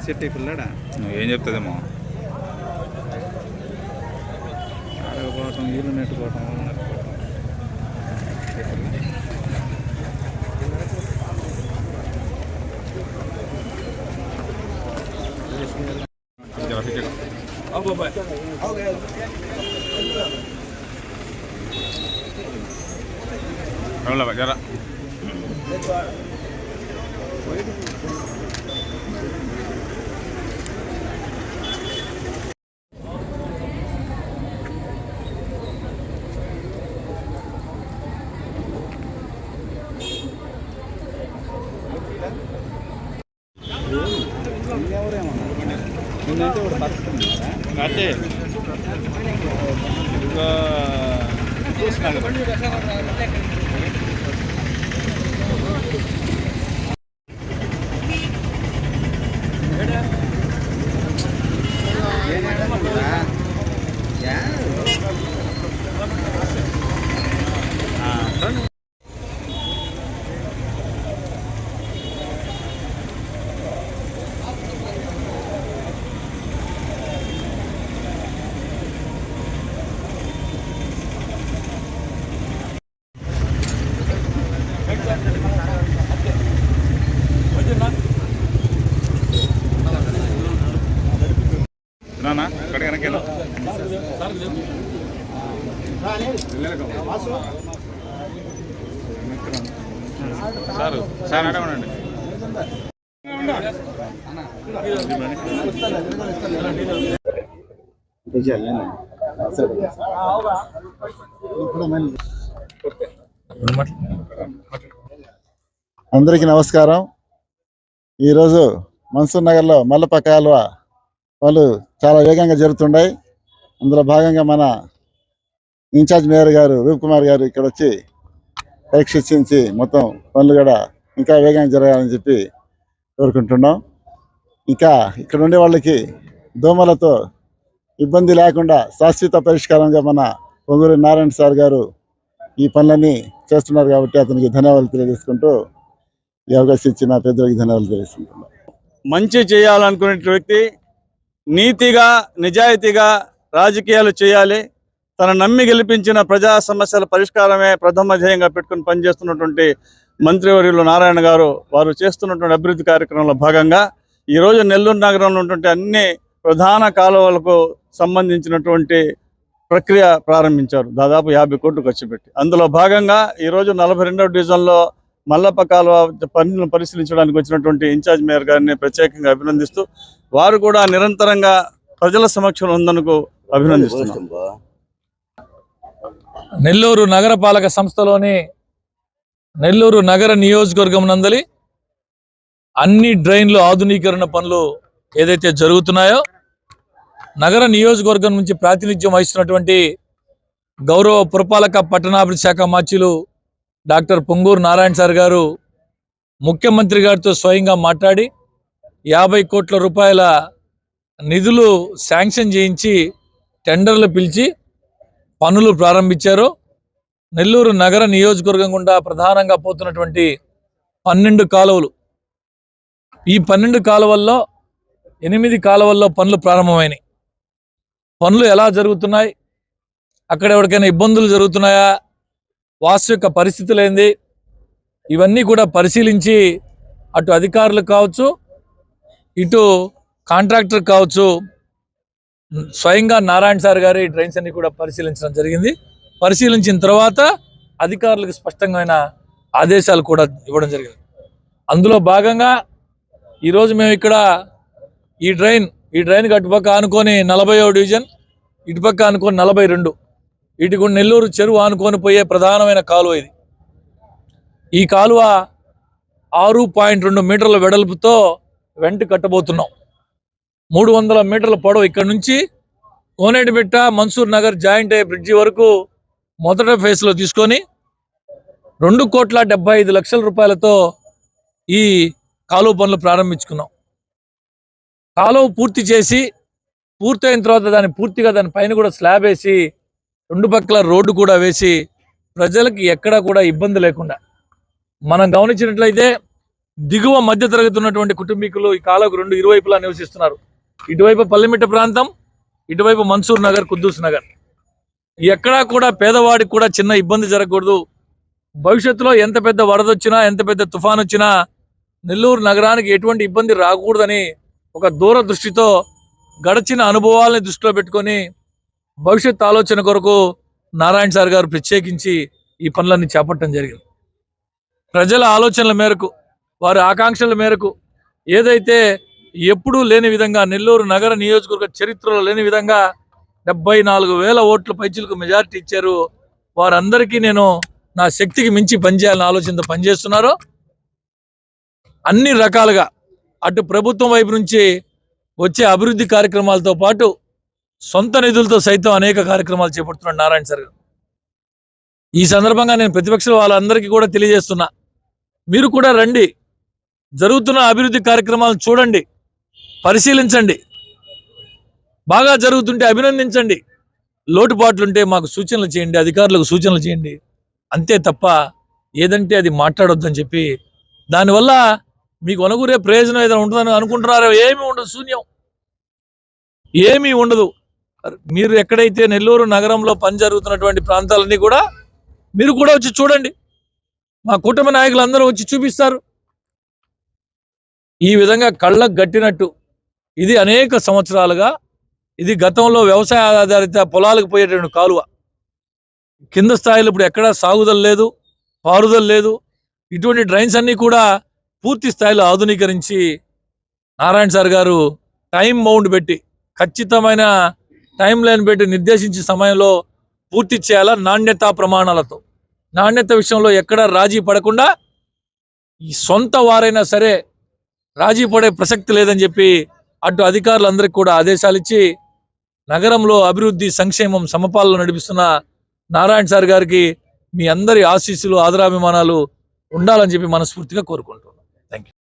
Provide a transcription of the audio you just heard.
Set అయిపోయాడా నువ్వేం చెప్తుందేమో ఆడకపోవటం నీళ్ళు నెట్టుకోవటం జరా నిన్నంటే ఒక పరిస్థితి అంటే ఇంకా చూసినాక రానా ఇక్కడ వెనకేనా సార్ సార్ అడగండి అందరికీ నమస్కారం. ఈరోజు మన్సూర్ నగర్లో మల్లప కాలువ పనులు చాలా వేగంగా జరుగుతున్నాయి. అందులో భాగంగా మన ఇన్ఛార్జ్ మేయర్ గారు రూప్ కుమార్ గారు ఇక్కడ వచ్చి పరీక్షించి మొత్తం పనులు కూడా ఇంకా వేగంగా జరగాలని చెప్పి కోరుకుంటున్నాం. ఇంకా ఇక్కడ ఉండే వాళ్ళకి దోమలతో ఇబ్బంది లేకుండా శాశ్వత పరిష్కారంగా మన పొంగూరు నారాయణ సార్ గారు ఈ పనులన్నీ చేస్తున్నారు కాబట్టి అతనికి ధన్యవాదాలు తెలియజేసుకుంటూ ఈ అవకాశం ఇచ్చిన పెద్దలకి ధన్యవాదాలు తెలియజేసుకుంటున్నాం. మంచి చేయాలనుకునే వ్యక్తి నీతిగా నిజాయితీగా రాజకీయాలు చేయాలి. తన నమ్మి గెలిపించిన ప్రజా సమస్యల పరిష్కారమే ప్రథమ ధ్యేయంగా పెట్టుకుని పనిచేస్తున్నటువంటి మంత్రివర్యులు నారాయణ గారు వారు చేస్తున్నటువంటి అభివృద్ధి కార్యక్రమంలో భాగంగా ఈరోజు నెల్లూరు నగరంలో ఉన్నటువంటి అన్ని ప్రధాన కాలువలకు సంబంధించినటువంటి ప్రక్రియ ప్రారంభించారు. దాదాపు 50 కోట్లు ఖర్చు పెట్టి. అందులో భాగంగా ఈరోజు 42వ డివిజన్లో మల్లప్ప కాలువ పనులను పరిశీలించడానికి వచ్చినటువంటి ఇన్ఛార్జ్ మేయర్ గారిని ప్రత్యేకంగా అభినందిస్తూ వారు కూడా నిరంతరంగా ప్రజల సమక్షంలో ఉన్నందుకు అభినందిస్తున్నారు. నెల్లూరు నగరపాలక సంస్థలోని నెల్లూరు నగర నియోజకవర్గం నందలి అన్ని డ్రైన్లు ఆధునీకరణ పనులు ఏదైతే జరుగుతున్నాయో నగర నియోజకవర్గం నుంచి ప్రాతినిధ్యం వహిస్తున్నటువంటి గౌరవ పురపాలక పట్టణాభివృద్ధి శాఖ మార్చిలు డాక్టర్ పొంగూరు నారాయణ సార్ గారు ముఖ్యమంత్రి గారితో స్వయంగా మాట్లాడి 50 కోట్ల రూపాయల నిధులు శాంక్షన్ చేయించి టెండర్లు పిలిచి పనులు ప్రారంభించారు. నెల్లూరు నగర నియోజకవర్గం గుండా ప్రధానంగా పోతున్నటువంటి 12 కాలువలు, ఈ 12 కాలువల్లో 8 కాలువల్లో పనులు ప్రారంభమైనాయి. పనులు ఎలా జరుగుతున్నాయి, అక్కడ ఎవరికైనా ఇబ్బందులు జరుగుతున్నాయా, వాస్తవిక పరిస్థితులు ఏంది, ఇవన్నీ కూడా పరిశీలించి అటు అధికారులు కావచ్చు ఇటు కాంట్రాక్టర్ కావచ్చు స్వయంగా నారాయణ సార్ గారి డ్రైన్స్ అన్ని కూడా పరిశీలించడం జరిగింది. పరిశీలించిన తర్వాత అధికారులకు స్పష్టమైన ఆదేశాలు కూడా ఇవ్వడం జరిగింది. అందులో భాగంగా ఈరోజు మేము ఇక్కడ ఈ డ్రైన్ అటుపక్క ఆనుకొని 40వ డివిజన్, ఇటుపక్క ఆనుకొని 42, ఇటు నెల్లూరు చెరువు ఆనుకొని పోయే ప్రధానమైన కాలువ ఇది. ఈ కాలువ 6.2 మీటర్ల వెడల్పుతో వెంట కట్టబోతున్నాం. 300 మీటర్ల పొడవు ఇక్కడ నుంచి కోనేటిబెట్ట మన్సూర్ నగర్ జాయింట్ అయ్యే బ్రిడ్జి వరకు మొదట ఫేజ్లో తీసుకొని 2,75,00,000 రూపాయలతో ఈ కాలువ పనులు ప్రారంభించుకున్నాం. కాలువ పూర్తి చేసి పూర్తయిన తర్వాత దాని పైన కూడా స్లాబ్ వేసి 2 పక్కల రోడ్డు కూడా వేసి ప్రజలకి ఎక్కడా కూడా ఇబ్బంది లేకుండా మనం గమనించినట్లయితే దిగువ మధ్య తరగతి ఉన్నటువంటి కుటుంబీకులు ఈ కాలకు రెండు ఇరువైపులా నివసిస్తున్నారు. ఇటువైపు పల్లిమిట్ట ప్రాంతం, ఇటువైపు మన్సూర్ నగర్, కుద్దూస్ నగర్. ఎక్కడా కూడా పేదవాడికి కూడా చిన్న ఇబ్బంది జరగకూడదు. భవిష్యత్తులో ఎంత పెద్ద వరద వచ్చినా, ఎంత పెద్ద తుఫాన్ వచ్చినా నెల్లూరు నగరానికి ఎటువంటి ఇబ్బంది రాకూడదని ఒక దూరదృష్టితో గడిచిన అనుభవాలని దృష్టిలో పెట్టుకొని భవిష్యత్ ఆలోచన కొరకు నారాయణ సార్ గారు ప్రత్యేకించి ఈ పనులన్నీ చేపట్టడం జరిగింది. ప్రజల ఆలోచనల మేరకు, వారి ఆకాంక్షల మేరకు ఏదైతే ఎప్పుడూ లేని విధంగా నెల్లూరు నగర నియోజకవర్గ చరిత్రలో లేని విధంగా 74,000 ఓట్ల పైచిలకు మెజారిటీ ఇచ్చారు. వారందరికీ నేను నా శక్తికి మించి పనిచేయాలని ఆలోచనతో పనిచేస్తున్నారు. అన్ని రకాలుగా అటు ప్రభుత్వం వైపు నుంచి వచ్చే అభివృద్ధి కార్యక్రమాలతో పాటు సొంత నిధులతో సైతం అనేక కార్యక్రమాలు చేపడుతున్నాడు నారాయణ సార్ గారు. ఈ సందర్భంగా నేను ప్రతిపక్ష వాళ్ళందరికీ కూడా తెలియజేస్తున్నా, మీరు కూడా రండి, జరుగుతున్న అభివృద్ధి కార్యక్రమాలను చూడండి, పరిశీలించండి, బాగా జరుగుతుంటే అభినందించండి, లోటుపాట్లుంటే మాకు సూచనలు చేయండి, అధికారులకు సూచనలు చేయండి. అంతే తప్ప ఏదంటే అది మాట్లాడొద్దని చెప్పి, దానివల్ల మీకు అనుగురే ప్రయోజనం ఏదైనా ఉంటుందని అనుకుంటున్నారో ఏమీ ఉండదు, శూన్యం, ఏమీ ఉండదు. మీరు ఎక్కడైతే నెల్లూరు నగరంలో పని జరుగుతున్నటువంటి ప్రాంతాలన్నీ కూడా మీరు కూడా వచ్చి చూడండి, మా కూటమి నాయకులు అందరూ వచ్చి చూపిస్తారు. ఈ విధంగా కళ్ళకు గట్టినట్టు ఇది అనేక సంవత్సరాలుగా, ఇది గతంలో వ్యవసాయ ఆధారిత పొలాలకు పోయేటువంటి కాలువ, కింద స్థాయిలో ఇప్పుడు ఎక్కడా సాగుదల లేదు, పారుదల లేదు. ఇటువంటి డ్రైన్స్ అన్నీ కూడా పూర్తి స్థాయిలో ఆధునీకరించి నారాయణ సార్ గారు టైం బౌండ్ పెట్టి, ఖచ్చితమైన టైం లైన్ పెట్టి నిర్దేశించే సమయంలో పూర్తి చేయాలా, నాణ్యతా ప్రమాణాలతో. నాణ్యత విషయంలో ఎక్కడ రాజీ పడకుండా ఈ సొంత వారైనా సరే రాజీ పడే ప్రసక్తి లేదని చెప్పి అటు అధికారులందరికీ కూడా ఆదేశాలు ఇచ్చి నగరంలో అభివృద్ధి, సంక్షేమం సమపాలన నడిపిస్తున్న నారాయణ సార్ గారికి మీ అందరి ఆశీస్సులు, ఆదరాభిమానాలు ఉండాలని చెప్పి మనస్ఫూర్తిగా కోరుకుంటున్నాను. Thank you.